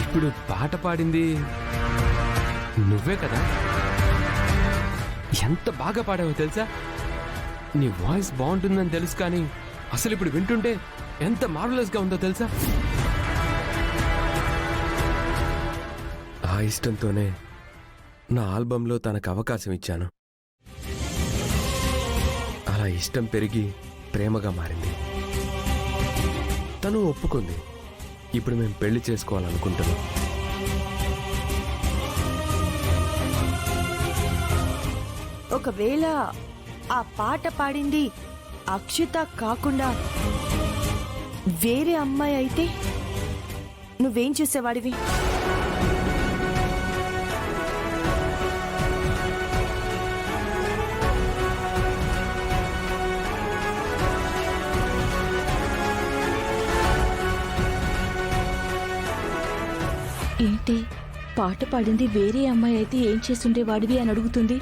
ఇప్పుడు పాట పాడింది నువ్వే కదా? ఎంత బాగా పాడావో తెలుసా? నీ వాయిస్ బాగుంటుందని తెలుసు, కానీ అసలు ఇప్పుడు వింటుంటే ఎంత మార్వలస్ గా ఉందో తెలుసా? ఆ ఇష్టంతోనే నా ఆల్బంలో తనకు అవకాశం ఇచ్చాను. అలా ఇష్టం పెరిగి ప్రేమగా మారింది. తను ఒప్పుకుంది. ఇప్పుడు మేము పెళ్లి చేసుకోవాలనుకుంటున్నాం. ఒకవేళ ఆ పాట పాడింది అక్షిత కాకుండా వేరే అమ్మాయి అయితే నువ్వేం చేసేవాడివి? ఏంటి, పాట పాడింది వేరే అమ్మాయి అయితే ఏం చేసుండేవాడివి అని అడుగుతుంది.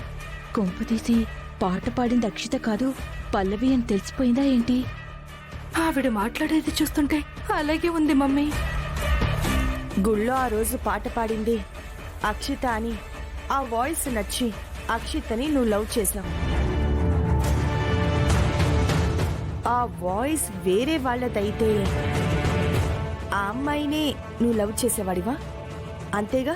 కొంపతీసి పాట పాడింది అక్షిత కాదు, పల్లవి అని తెలిసిపోయిందా ఏంటి? ఆవిడ మాట్లాడేది చూస్తుంటే అలాగే ఉంది మమ్మీ. గుళ్ళో ఆ రోజు పాట పాడింది అక్షిత అని ఆ వాయిస్ నచ్చి అక్షితని నువ్వు లవ్ చేసావు. ఆ వాయిస్ వేరే వాళ్ళదైతే ఆ అమ్మాయినే నువ్వు లవ్ చేసేవాడివా? అంతేగా?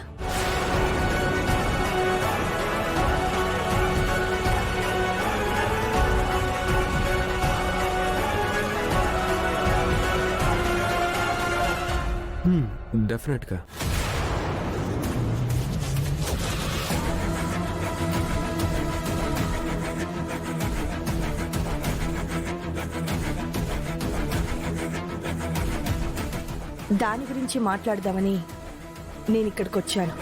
డెఫినెట్గా. దాని గురించి మాట్లాడదామని నేను ఇక్కడికి వచ్చాను.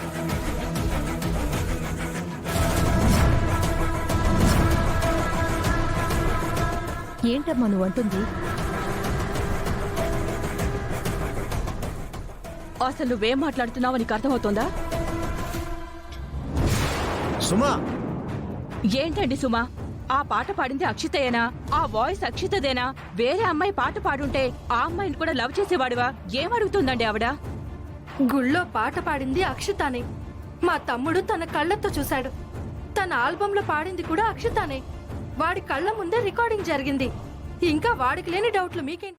ఏంటమ్మా నువ్వు అంటుంది? అసలు నువ్వేం మాట్లాడుతున్నావు నీకు అర్థమవుతోందా? సుమా! ఏంటండి సుమా, ఆ పాట పాడింది అక్షితయేనా? ఆ వాయిస్ అక్షితదేనా? వేరే అమ్మాయి పాట పాడుంటే ఆ అమ్మాయిని కూడా లవ్ చేసేవాడివా? ఏమడుగుతుందండి ఆవిడ? గుళ్ళో పాట పాడింది అక్షితానే. మా తమ్ముడు తన కళ్ళతో చూశాడు. తన ఆల్బంలో పాడింది కూడా అక్షితానే. వాడి కళ్ళ ముందే రికార్డింగ్ జరిగింది. ఇంకా వాడికి లేని డౌట్లు మీకేంటి?